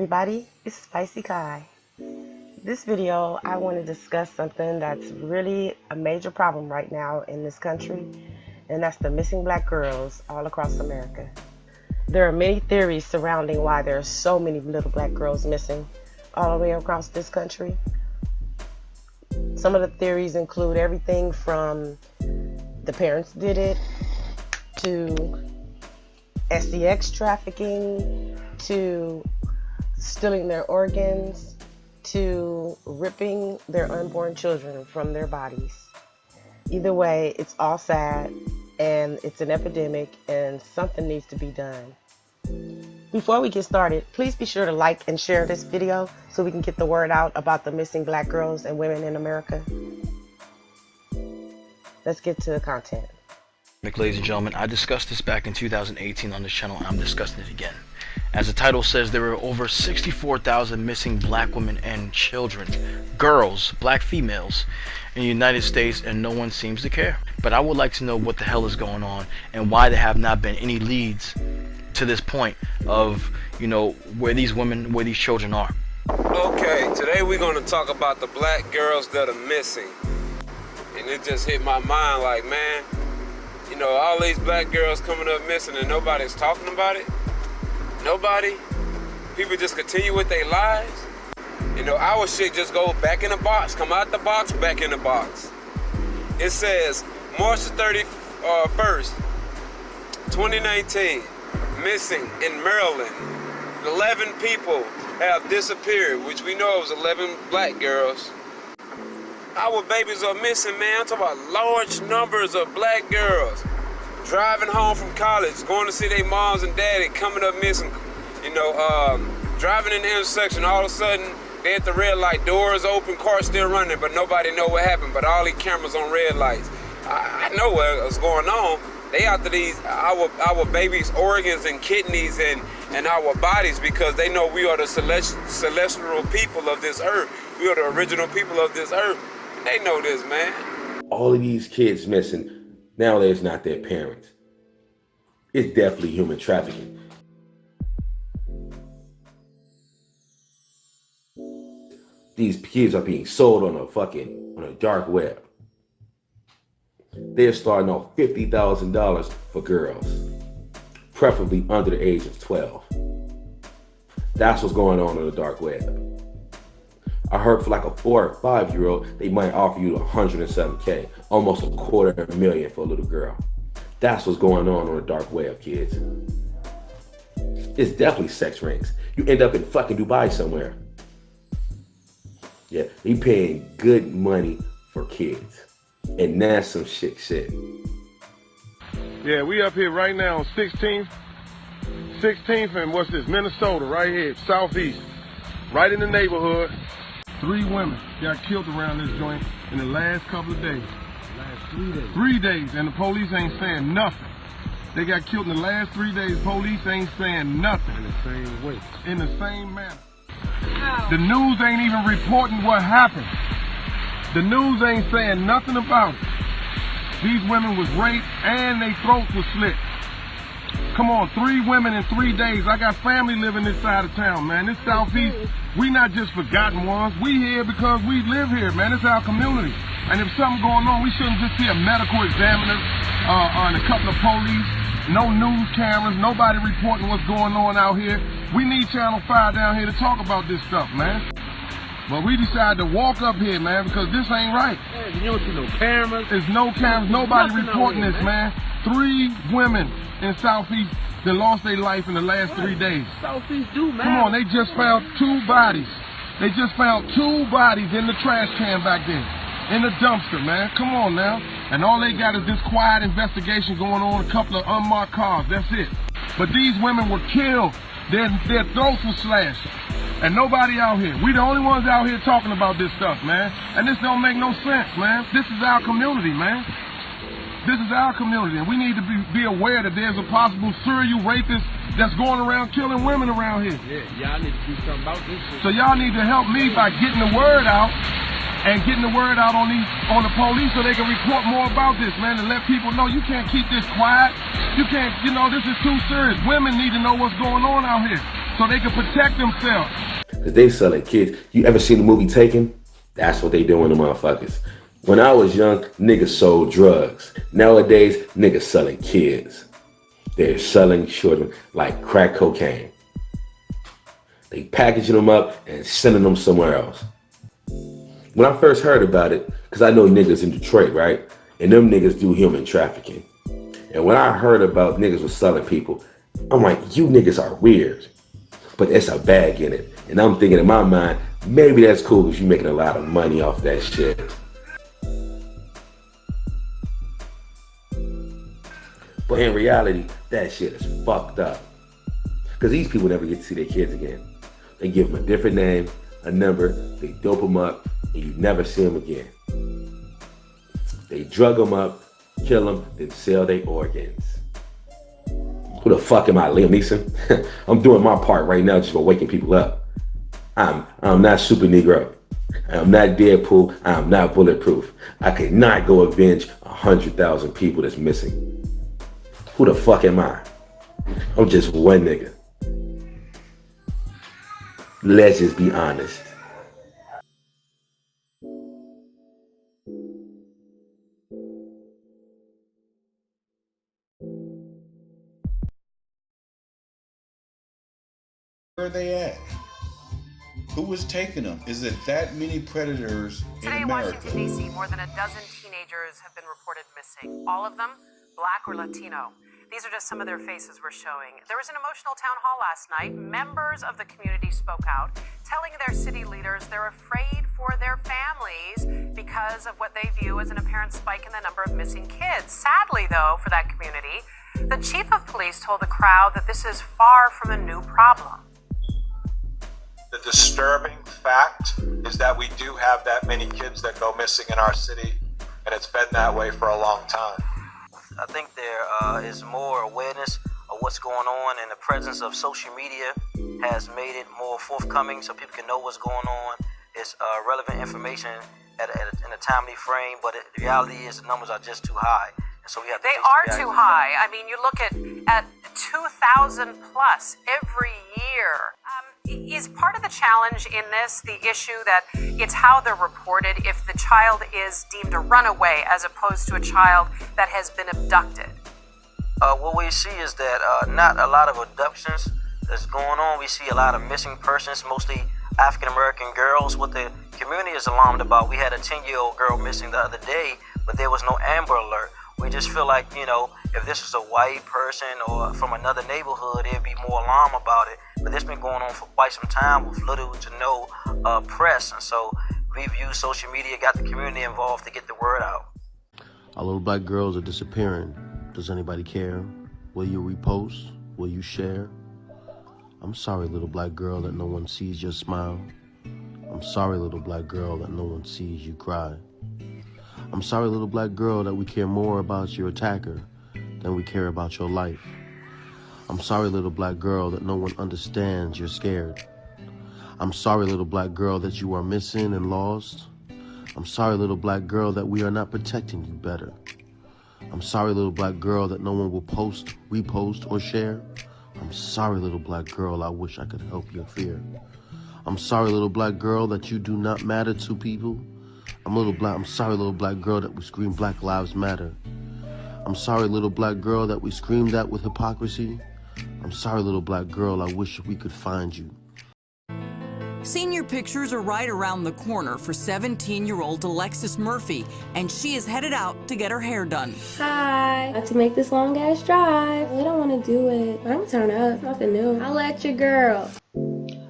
everybody, it's Spicy Kai. This video, I want to discuss something that's really a major problem right now in this country, and that's the missing black girls all across America. There are many theories surrounding why there are so many little black girls missing all the way across this country. Some of the theories include everything from the parents did it, to SEX trafficking, to stealing their organs, to ripping their unborn children from their bodies. Either way, it's all sad and it's an epidemic and something needs to be done. Before we get started, please be sure to like and share this video so we can get the word out about the missing black girls and women in America. Let's get to the content. Ladies and gentlemen, I discussed this back in 2018 on this channel, and I'm discussing it again. As the title says, there are over 64,000 missing black women and children, girls, black females, in the United States, and no one seems to care. But I would like to know what the hell is going on and why there have not been any leads to this point of, you know, where these women, where these children are. Okay, today we're going to talk about the black girls that are missing. And it just hit my mind like, man, you know, all these black girls coming up missing and nobody's talking about it. Nobody. People just continue with their lives. You know, our shit just go back in the box, come out the box, back in the box. It says March 31st, 2019, missing in Maryland. 11 people have disappeared, which we know it was 11 black girls. Our babies are missing, man. I'm talking about large numbers of black girls driving home from college, going to see their moms and daddy, coming up missing. You know, driving in the intersection, all of a sudden they at the red light, doors open, cars still running, but nobody know what happened. But all these cameras on red lights. I know what's going on. They after these our babies' organs and kidneys and our bodies, because they know we are the celestial people of this earth. We are the original people of this earth. They know this, man. All of these kids missing, nowadays not their parents. It's definitely human trafficking. These kids are being sold on a dark web. They're starting off $50,000 for girls, preferably under the age of 12. That's what's going on the dark web. I heard for like a 4 or 5 year old, they might offer you $107K, almost $250,000 for a little girl. That's what's going on the dark web, kids. It's definitely sex rings. You end up in fucking Dubai somewhere. Yeah, they paying good money for kids. And that's some shit. Yeah, we up here right now on 16th and what's this, Minnesota, right here, southeast, right in the neighborhood. 3 women got killed around this joint in the last couple of days. Last 3 days. 3 days, and the police ain't saying nothing. They got killed in the last 3 days. Police ain't saying nothing. In the same way. In the same manner. Ow. The news ain't even reporting what happened. The news ain't saying nothing about it. These women was raped and their throats was slit. Come on, 3 women in 3 days. I got family living this side of town, man. This southeast, we not just forgotten ones. We here because we live here, man. It's our community. And if something going on, we shouldn't just see a medical examiner and a couple of police, no news cameras, nobody reporting what's going on out here. We need Channel 5 down here to talk about this stuff, man. But we decided to walk up here, man, because this ain't right. Man, you don't see no cameras. There's no cameras, nobody reporting this, man. 3 women in Southeast that lost their life in the last 3 days. Southeast do, man. Come on, they just found 2 bodies. They just found 2 bodies in the trash can back there, in the dumpster, man. Come on now. And all they got is this quiet investigation going on, a couple of unmarked cars, that's it. But these women were killed. Their throats were slashed. And nobody out here. We the only ones out here talking about this stuff, man. And this don't make no sense, man. This is our community, man. This is our community, and we need to be aware that there's a possible serial rapist that's going around killing women around here. Yeah, y'all need to do something about this shit. So y'all need to help me by getting the word out and getting the word out on the police so they can report more about this, man, and let people know you can't keep this quiet. You can't, this is too serious. Women need to know what's going on out here. so they can protect themselves. Cause they selling kids. You ever seen the movie Taken? That's what they doing to motherfuckers. When I was young, niggas sold drugs. Nowadays, niggas selling kids. They're selling children like crack cocaine. They packaging them up and sending them somewhere else. When I first heard about it, cause I know niggas in Detroit, right? And them niggas do human trafficking. And when I heard about niggas was selling people, I'm like, you niggas are weird. But it's a bag in it. And I'm thinking in my mind, maybe that's cool because you're making a lot of money off that shit. But in reality, that shit is fucked up. Because these people never get to see their kids again. They give them a different name, a number, they dope them up, and you never see them again. They drug them up, kill them, then sell their organs. Who the fuck am I, Liam Neeson? I'm doing my part right now just for waking people up. I'm not Super Negro. I'm not Deadpool. I'm not bulletproof. I could not go avenge 100,000 people that's missing. Who the fuck am I? I'm just one nigga. Let's just be honest. Where are they at? Who is taking them? Is it that many predators in Today, America? Washington, D.C., more than a dozen teenagers have been reported missing. All of them Black or Latino. These are just some of their faces we're showing. There was an emotional town hall last night. Members of the community spoke out, telling their city leaders they're afraid for their families because of what they view as an apparent spike in the number of missing kids. Sadly, though, for that community, the chief of police told the crowd that this is far from a new problem. The disturbing fact is that we do have that many kids that go missing in our city, and it's been that way for a long time. I think there is more awareness of what's going on, and the presence of social media has made it more forthcoming so people can know what's going on. It's relevant information in a timely frame, but the reality is the numbers are just too high. And so we have to They are too high. I mean, you look at 2,000 plus every year. Is part of the challenge in this the issue that it's how they're reported if the child is deemed a runaway as opposed to a child that has been abducted? What we see is that not a lot of abductions that's going on. We see a lot of missing persons, mostly African-American girls. What the community is alarmed about, we had a 10-year-old girl missing the other day, but there was no Amber Alert. We just feel like, if this was a white person or from another neighborhood, there'd be more alarm about it. But this been going on for quite some time with little to no press. And so we've used social media, got the community involved to get the word out. Our little black girls are disappearing. Does anybody care? Will you repost? Will you share? I'm sorry, little black girl, that no one sees your smile. I'm sorry, little black girl, that no one sees you cry. I'm sorry, little black girl, that we care more about your attacker than we care about your life. I'm sorry, little black girl, that no one understands you're scared. I'm sorry, little black girl, that you are missing and lost. I'm sorry, little black girl, that we are not protecting you better. I'm sorry, little black girl, that no one will post, repost, or share. I'm sorry, little black girl, I wish I could help your fear. I'm sorry, little black girl, that you do not matter to people. I'm sorry, little black girl, that we scream Black Lives Matter. I'm sorry, little black girl, that we scream that with hypocrisy. I'm sorry, little black girl, I wish we could find you. Senior pictures are right around the corner for 17-year-old Alexis Murphy, and she is headed out to get her hair done. Hi. Got to make this long-ass drive. I don't want to do it. I'm gonna turn up. Nothing new. I'll let your girl.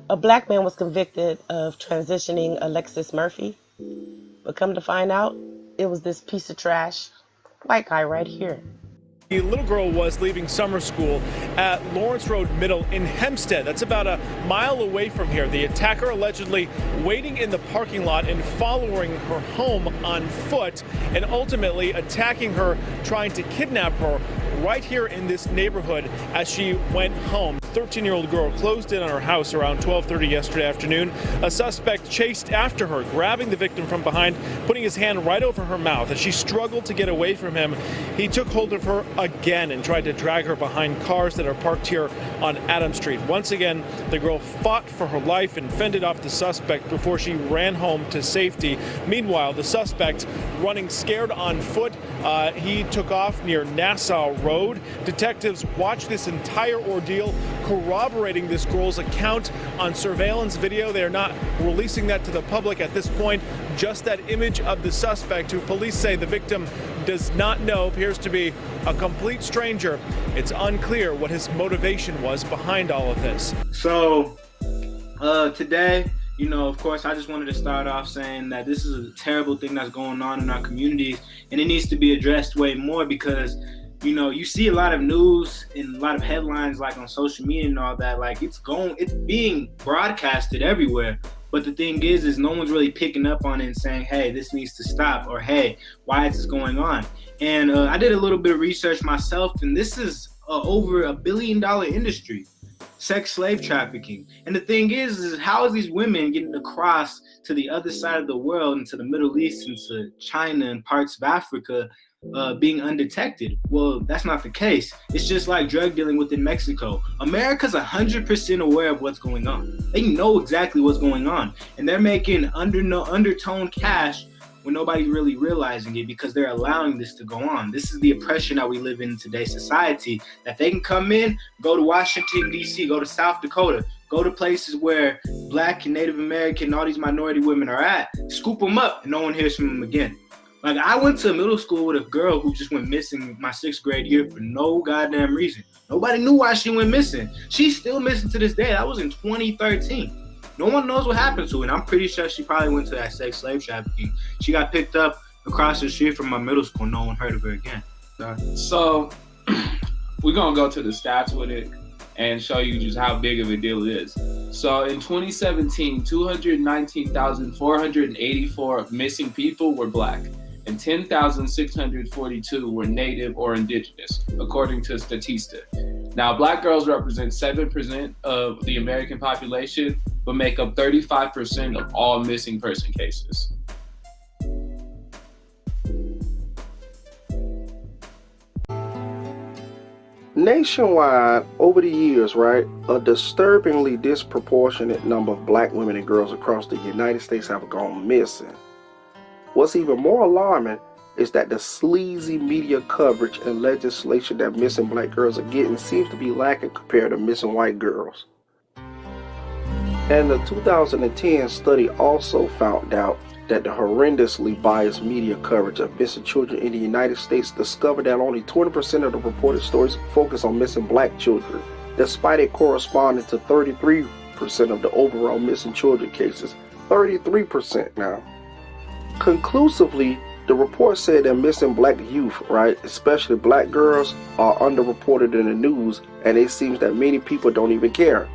A black man was convicted of transitioning Alexis Murphy, but come to find out, it was this piece of trash white guy right here. The little girl was leaving summer school at Lawrence Road Middle in Hempstead. That's about a mile away from here. The attacker allegedly waiting in the parking lot and following her home on foot and ultimately attacking her, trying to kidnap her right here in this neighborhood as she went home. 13-year-old girl closed in on her house around 12:30 yesterday afternoon. A suspect chased after her, grabbing the victim from behind, putting his hand right over her mouth. As she struggled to get away from him, he took hold of her again and tried to drag her behind cars that are parked here on Adams Street. Once again, the girl fought for her life and fended off the suspect before she ran home to safety. Meanwhile, the suspect, running scared on foot, he took off near Nassau Road. Detectives watched this entire ordeal, corroborating this girl's account on surveillance video. They are not releasing that to the public at this point. Just that image of the suspect, who police say the victim does not know, appears to be a complete stranger. It's unclear what his motivation was behind all of this. So today, of course, I just wanted to start off saying that this is a terrible thing that's going on in our communities, and it needs to be addressed way more because, you see a lot of news and a lot of headlines like on social media and all that, like it's being broadcasted everywhere. But the thing is no one's really picking up on it and saying, hey, this needs to stop, or hey, why is this going on? And I did a little bit of research myself, and this is over $1 billion industry. Sex slave trafficking. And the thing is how is these women getting across to the other side of the world, into the Middle East, into China and parts of Africa, being undetected? Well, that's not the case. It's just like drug dealing within Mexico. America's 100% aware of what's going on. They know exactly what's going on, and they're making undertone cash when nobody's really realizing it, because they're allowing this to go on. This is the oppression that we live in today's society, that they can come in, go to Washington, D.C., go to South Dakota, go to places where Black and Native American and all these minority women are at, scoop them up, and no one hears from them again. Like, I went to middle school with a girl who just went missing my 6th grade year for no goddamn reason. Nobody knew why she went missing. She's still missing to this day. That was in 2013. No one knows what happened to her, and I'm pretty sure she probably went to that sex slave trafficking. She got picked up across the street from my middle school. No one heard of her again. So we're going to go to the stats with it and show you just how big of a deal it is. So in 2017, 219,484 missing people were Black, and 10,642 were Native or Indigenous, according to Statistical. Now, Black girls represent 7% of the American population, but make up 35% of all missing person cases. Nationwide, over the years, right, a disturbingly disproportionate number of Black women and girls across the United States have gone missing. What's even more alarming is that the sleazy media coverage and legislation that missing Black girls are getting seems to be lacking compared to missing white girls. And the 2010 study also found out that the horrendously biased media coverage of missing children in the United States discovered that only 20% of the reported stories focus on missing Black children, despite it corresponding to 33% of the overall missing children cases. 33% now. Conclusively, the report said that missing Black youth, right, especially Black girls, are underreported in the news, and it seems that many people don't even care.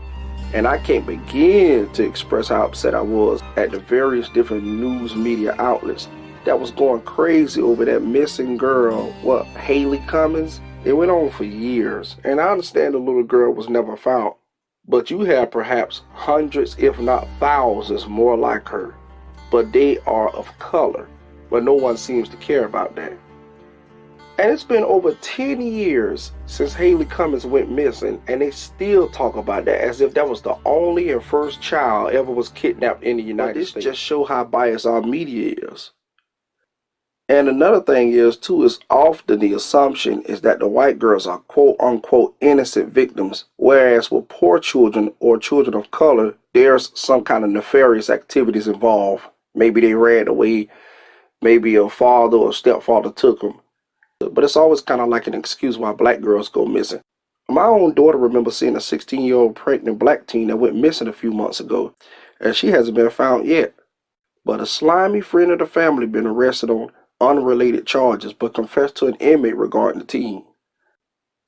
And I can't begin to express how upset I was at the various different news media outlets that was going crazy over that missing girl, Haley Cummins? It went on for years, and I understand the little girl was never found, but you have perhaps hundreds, if not thousands, more like her, but they are of color, but no one seems to care about that. And it's been over 10 years since Haley Cummins went missing, and they still talk about that as if that was the only and first child ever was kidnapped in the United States. This just shows how biased our media is. And another thing is often the assumption is that the white girls are quote unquote innocent victims, whereas with poor children or children of color, there's some kind of nefarious activities involved. Maybe they ran away, maybe a father or stepfather took them. But it's always kind of like an excuse why Black girls go missing. My own daughter remembers seeing a 16-year-old pregnant Black teen that went missing a few months ago, and she hasn't been found yet. But a slimy friend of the family been arrested on unrelated charges, but confessed to an inmate regarding the teen.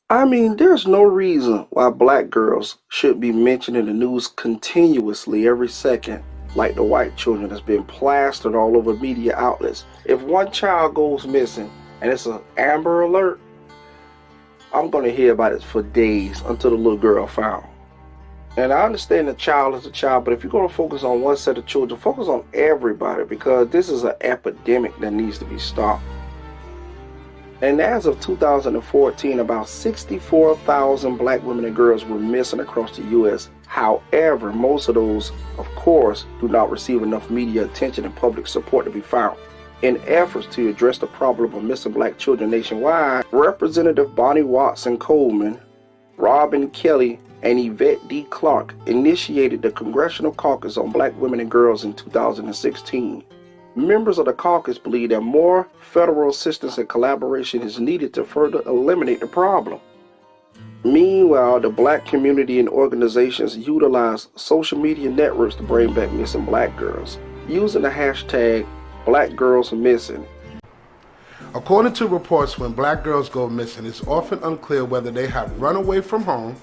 I mean, there's no reason why Black girls should be mentioned in the news continuously every second, like the white children that's been plastered all over media outlets. If one child goes missing, and it's an Amber Alert, I'm going to hear about it for days until the little girl found. And I understand the child is a child, but if you're going to focus on one set of children, focus on everybody, because this is an epidemic that needs to be stopped. And as of 2014, about 64,000 black women and girls were missing across the U.S. However, most of those, of course, do not receive enough media attention and public support to be found. In efforts to address the problem of missing black children nationwide, Representative Bonnie Watson Coleman, Robin Kelly, and Yvette D. Clark initiated the Congressional Caucus on Black Women and Girls in 2016. Members of the caucus believe that more federal assistance and collaboration is needed to further eliminate the problem. Meanwhile, the black community and organizations utilize social media networks to bring back missing black girls, using the hashtag #BlackGirlsMissing. According to reports, when black girls go missing, it's often unclear whether they have run away from home,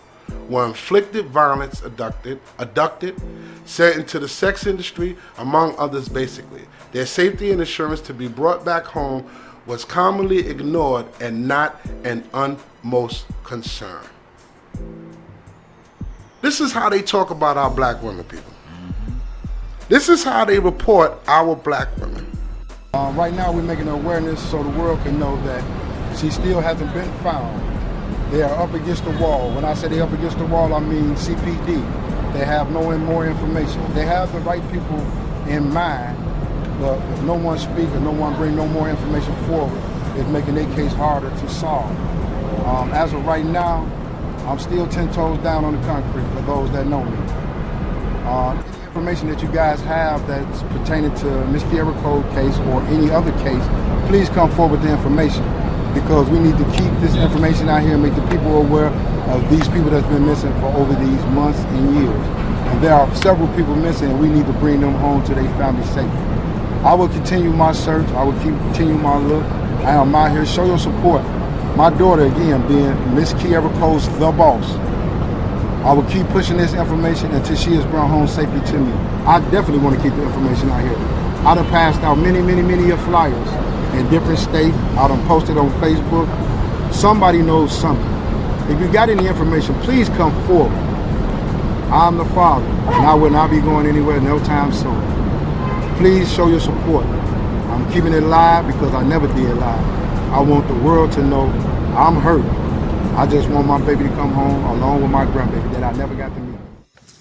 were inflicted violence, abducted, sent into the sex industry, among others. Basically, their safety and assurance to be brought back home was commonly ignored and not an utmost concern. This is how they talk about our black women, people. This is how they report our black women. Right now we're making awareness so the world can know that she still hasn't been found. They are up against the wall. When I say they're up against the wall, I mean CPD. They have no more information. They have the right people in mind, but if no one speaks or no one brings no more information forward, it's making their case harder to solve. As of right now, I'm still 10 toes down on the concrete for those that know me. Any information that you guys have that's pertaining to Miss Tierra Code case or any other case, please come forward with the information, because we need to keep this information out here and make the people aware of these people that's been missing for over these months and years. And there are several people missing, and we need to bring them home to their family safely. I will continue my search. I will continue my look. I am out here. Show your support. My daughter, again, being Miss Tierra Code's the boss. I will keep pushing this information until she is brought home safely to me. I definitely want to keep the information out here. I done passed out many flyers in different states. I done posted on Facebook. Somebody knows something. If you got any information, please come forward. I'm the father, and I will not be going anywhere no time soon. Please show your support. I'm keeping it live because I never did live. I want the world to know I'm hurt. I just want my baby to come home along with my grandbaby that I never got to meet.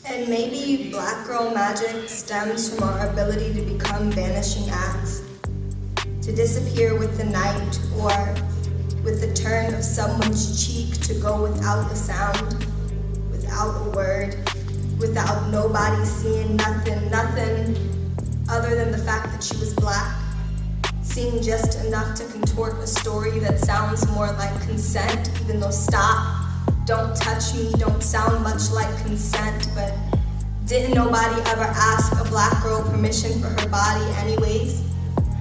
And maybe black girl magic stems from our ability to become vanishing acts, to disappear with the night or with the turn of someone's cheek, to go without a sound, without a word, without nobody seeing nothing other than the fact that she was black, seeing just enough to contort a story that sounds more like consent, even though stop, don't touch me, don't sound much like consent. But didn't nobody ever ask a black girl permission for her body anyways?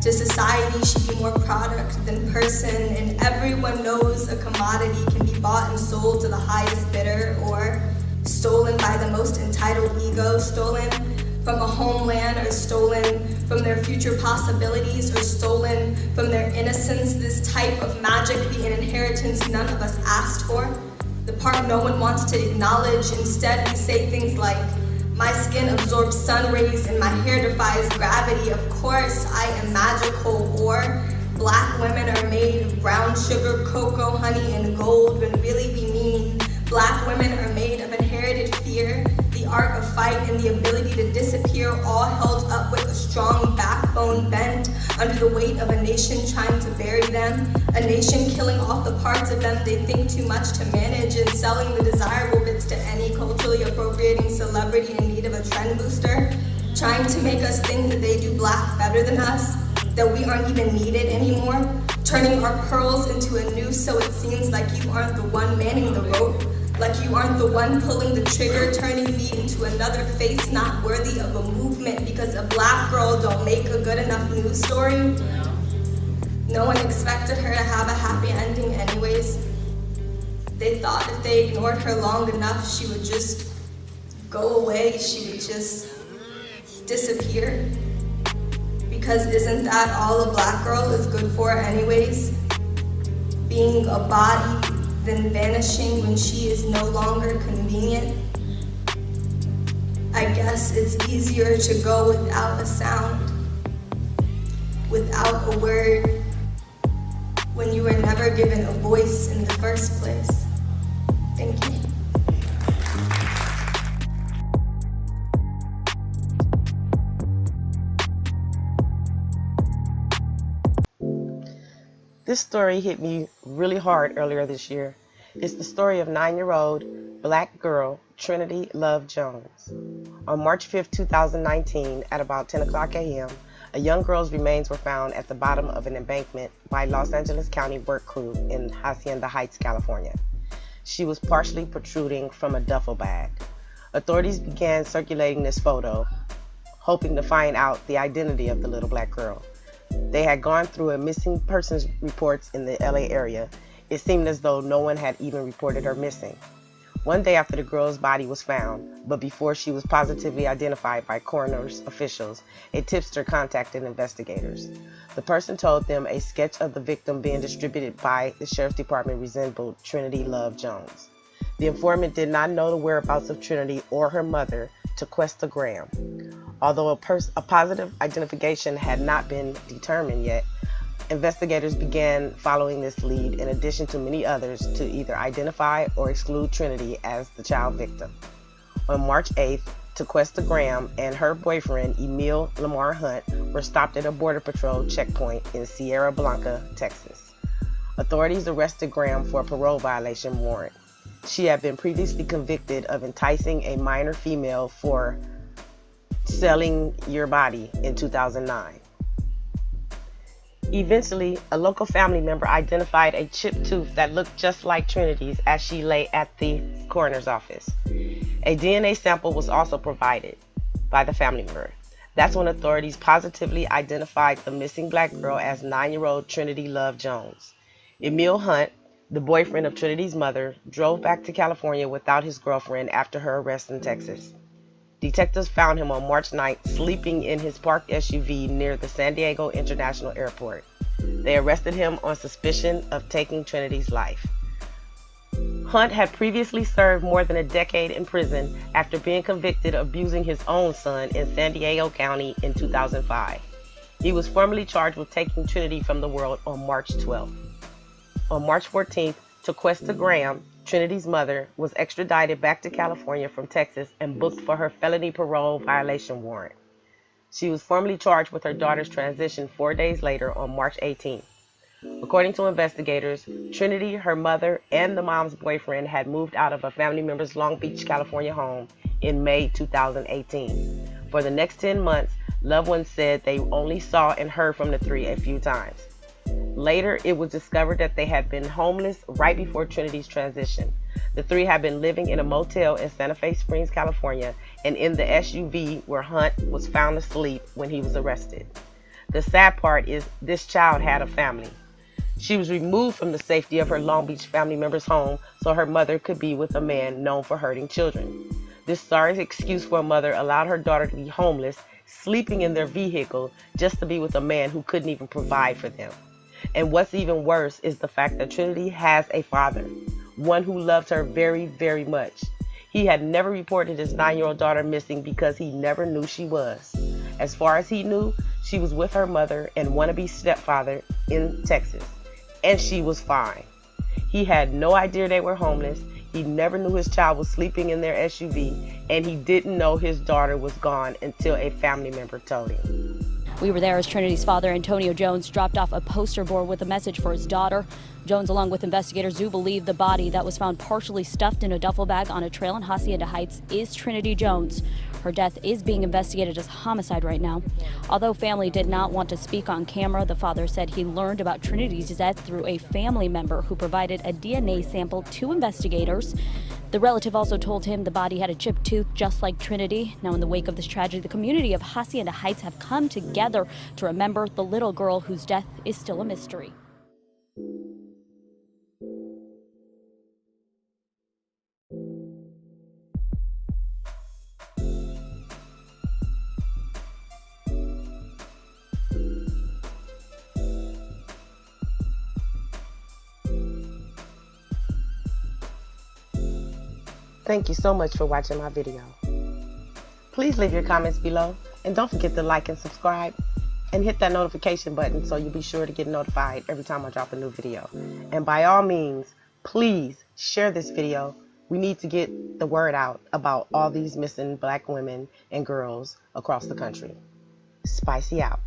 To society, she'd be more product than person, and everyone knows a commodity can be bought and sold to the highest bidder, or stolen by the most entitled ego, stolen from a homeland, or stolen from their future possibilities, or stolen from their innocence. This type of magic be an inheritance none of us asked for, the part no one wants to acknowledge. Instead, we say things like, my skin absorbs sun rays and my hair defies gravity. Of course, I am magical. Or black women are made of brown sugar, cocoa, honey, and gold, when really we mean black women are made of inherited fear, the art of fight, and the ability to disappear, all held up with a strong backbone bent under the weight of a nation trying to bury them, a nation killing off the parts of them they think too much to manage, and selling the desirable bits to any culturally appropriating celebrity in need of a trend booster, trying to make us think that they do black better than us, that we aren't even needed anymore, turning our pearls into a noose so it seems like you aren't the one manning the rope, like you aren't the one pulling the trigger, turning me into another face not worthy of a movement because a black girl don't make a good enough news story. No one expected her to have a happy ending anyways. They thought if they ignored her long enough, she would just go away, she would just disappear. Because isn't that all a black girl is good for anyways? Being a body then vanishing when she is no longer convenient. I guess it's easier to go without a sound, without a word, when you were never given a voice in the first place. Thank you. This story hit me really hard earlier this year. It's the story of 9-year-old black girl Trinity Love Jones. On March 5, 2019, at about 10 o'clock a.m., a young girl's remains were found at the bottom of an embankment by Los Angeles County work crew in Hacienda Heights, California. She was partially protruding from a duffel bag. Authorities began circulating this photo, hoping to find out the identity of the little black girl. They had gone through a missing persons reports in the LA area. It seemed as though no one had even reported her missing. One day after the girl's body was found, but before she was positively identified by coroner's officials, a tipster contacted investigators. The person told them a sketch of the victim being distributed by the sheriff's department resembled Trinity Love Jones. The informant did not know the whereabouts of Trinity or her mother, Tequesta Graham. Although a positive identification had not been determined yet, investigators began following this lead in addition to many others to either identify or exclude Trinity as the child victim. On March 8th, Tequesta Graham and her boyfriend, Emil Lamar Hunt, were stopped at a Border Patrol checkpoint in Sierra Blanca, Texas. Authorities arrested Graham for a parole violation warrant. She had been previously convicted of enticing a minor female for selling your body in 2009. Eventually, a local family member identified a chipped tooth that looked just like Trinity's as she lay at the coroner's office. A DNA sample was also provided by the family member. That's when authorities positively identified the missing black girl as 9-year-old Trinity Love Jones. Emil Hunt, the boyfriend of Trinity's mother, drove back to California without his girlfriend after her arrest in Texas. Detectives found him on March 9th sleeping in his parked SUV near the San Diego International Airport. They arrested him on suspicion of taking Trinity's life. Hunt had previously served more than a decade in prison after being convicted of abusing his own son in San Diego County in 2005. He was formally charged with taking Trinity from the world on March 12th. On March 14th, Tequesta Graham, Trinity's mother, was extradited back to California from Texas and booked for her felony parole violation warrant. She was formally charged with her daughter's transition 4 days later on March 18th. According to investigators, Trinity, her mother, and the mom's boyfriend had moved out of a family member's Long Beach, California home in May 2018. For the next 10 months, loved ones said they only saw and heard from the three a few times. Later, it was discovered that they had been homeless right before Trinity's transition. The three had been living in a motel in Santa Fe Springs, California, and in the SUV where Hunt was found asleep when he was arrested. The sad part is this child had a family. She was removed from the safety of her Long Beach family member's home so her mother could be with a man known for hurting children. This sorry excuse for a mother allowed her daughter to be homeless, sleeping in their vehicle just to be with a man who couldn't even provide for them. And what's even worse is the fact that Trinity has a father, one who loved her very, very much. He had never reported his 9-year-old daughter missing because he never knew she was. As far as he knew, she was with her mother and wannabe stepfather in Texas, and she was fine. He had no idea they were homeless. He never knew his child was sleeping in their SUV, and he didn't know his daughter was gone until a family member told him. We were there as Trinity's father, Antonio Jones, dropped off a poster board with a message for his daughter. Jones, along with investigators, do believe the body that was found partially stuffed in a duffel bag on a trail in Hacienda Heights is Trinity Jones. Her death is being investigated as homicide right now. Although family did not want to speak on camera, the father said he learned about Trinity's death through a family member who provided a DNA sample to investigators. The relative also told him the body had a chipped tooth just like Trinity. Now, in the wake of this tragedy, the community of Hacienda Heights have come together to remember the little girl whose death is still a mystery. Thank you so much for watching my video. Please leave your comments below, and don't forget to like and subscribe, and hit that notification button so you'll be sure to get notified every time I drop a new video. And by all means, please share this video. We need to get the word out about all these missing black women and girls across the country. Spicy out.